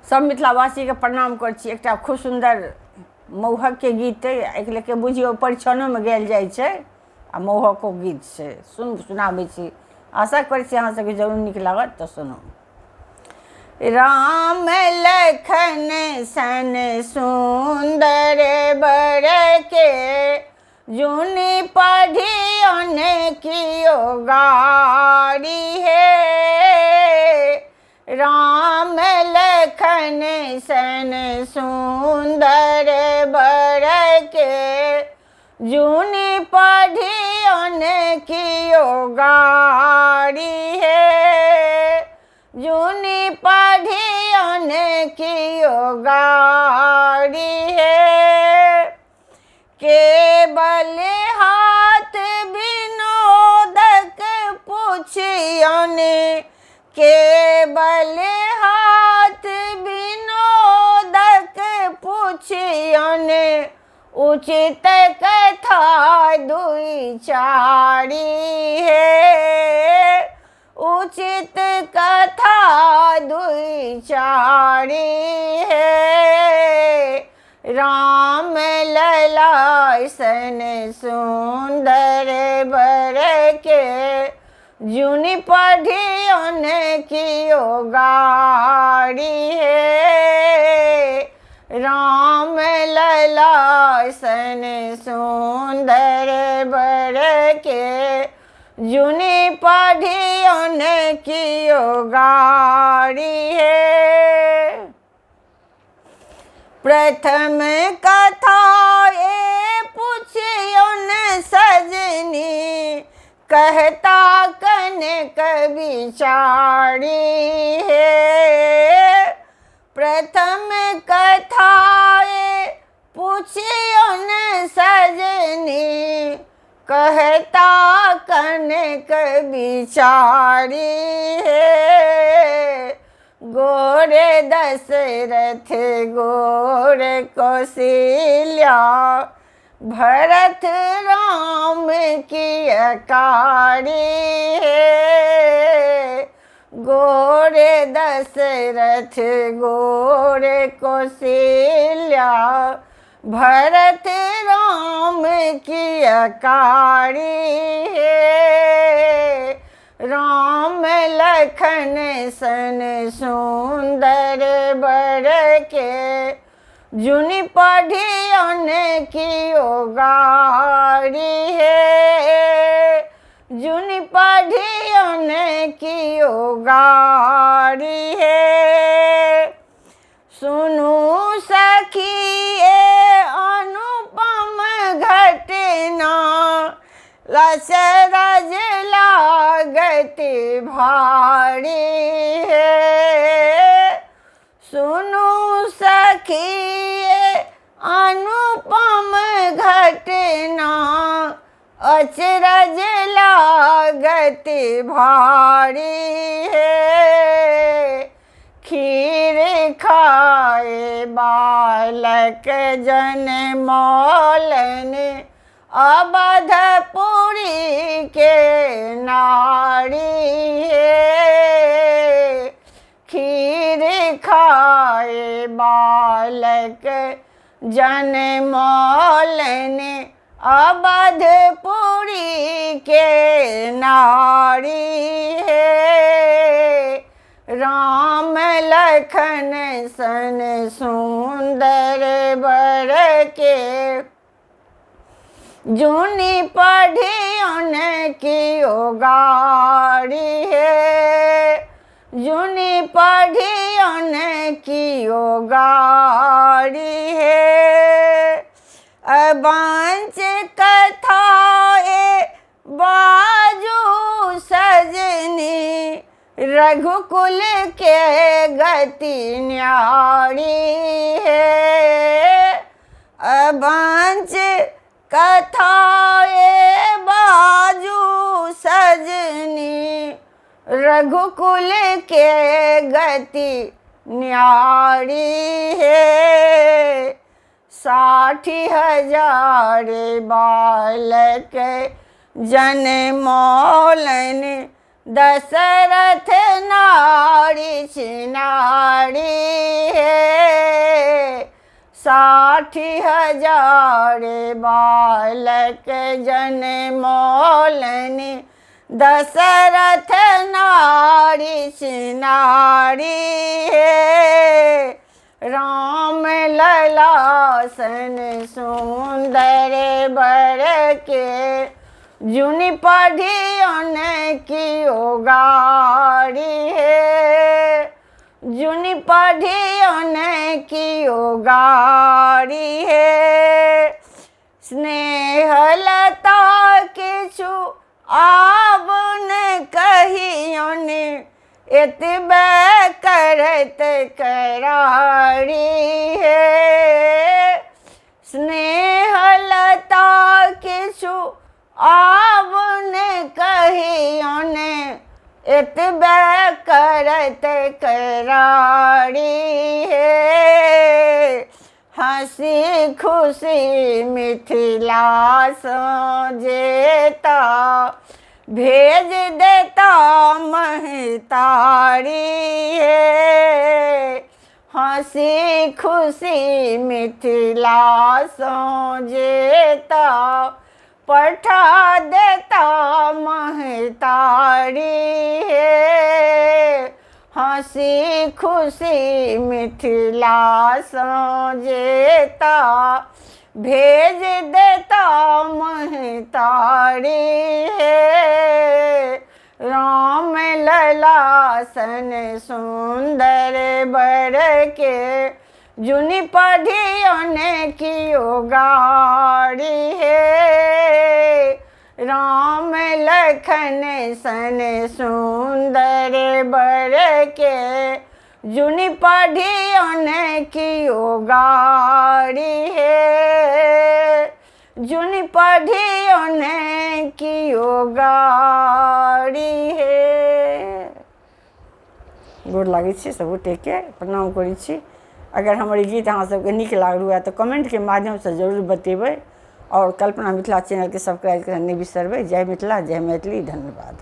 सब मिथिलावासी के प्रणाम कर छी। एकटा खूब सुंदर मौहक के गीत एक लेके बुझियो परिछनो में गायल जाइ छै आ मौहको गीत छै। सुनाबै छी, आशा करै छी अहाँ सबके जरूर नीक लागत। तऽ सुनू। राम लखन सन सुंदर बर के जुनि पढ़ियन कियो गारी हे। राम लखन सन सुंदर बर के जुनि पढ़ियन कियो गारी हे। जुनि पढ़ियन कियो गारी हे। केवल हाथ विनोदक पुछियन, केवल हाथ विनोदक पुछियन, उचित कथा दुई चारि हे। उचित कथा दुई चारि हे। राम लला सन सुंदर बर के जुनि पढ़ियन कियो गारी हे। राम लला सन सुंदर बर के जुनि पढ़ियन कियो गारी हे। प्रथम कथा ए पुछियन सजनी, कहता कनक बिचारी हे। प्रथम कथा ए पुछियन सजनी, कहता कनक बिचारी हे। गोरे दशरथ गोरे कौशल्या, भरत राम की अकारी हे। गोरे दशरथ गोरे कौशल्या, भरत राम की अकारी हे। राम लखन सन सुंदर बर के जुनि पढ़ियन कियो गारी हे। जुनि पढ़ियन कियो गारी हे। सुनु सखी ए अनुपम घटना, लसरज लागत भारी हे। सुनु सखी ए अनुपम घटना, अचरज लागत भारी हे। खीर खाए बालक जनमौलन, अवधपुरी के नारी हे। खीर खाए बालक जनमौलन, अवधपुरी के नारी हे। राम लखन सन सुंदर बर के जुनि पढ़ियन कियो गारी हे। जुनि पढ़ियन कियो गारी हे। अबांच कथा ए बाजू सजनी, रघुकुल के गति न्यारी है। अबांच कथा ए बाजू सजनी, रघुकुल के गति न्यारी है। 60,000 बालक जनमौलन, दशरथ नारी छिनारी है 60,000 बालक जनमोलनी दशरथ नारी छिनारी है राम लला सन सुंदर बर के जुनि पढ़ियों की ओगारी है जुनि पढ़ियों की ओगारी है स्नेहलता किछु आब न कहियों एतबे करत करारी है स्नेहलता किछु आब न कहियों एतबे करत करारी है हंसी खुशी मिथिला सो जेता भेज देता महतारी है हंसी खुशी मिथिला सो जेता पठा देता महतारी है हंसी खुशी मिथिला सो जेता भेज देता महतारी है राम लला सन सुंदर बर के जुनि पढ़ियों की ओगारी है राम लखन सन सुंदर बर के जुनि पढ़ियों की ओगारी है जुनि पढ़ियों की ओगारी है गोर लागै छी सबगोटे प्रणाम करै छी अगर हमर गीत अहाँ सबके नीक लागल हुए तो कमेंट के माध्यम से जरूर बतेबै और कल्पना मिथिला चैनल के सब्सक्राइब करना नहीं बिसरबै जय मिथिला जय मैथिली धन्यवाद।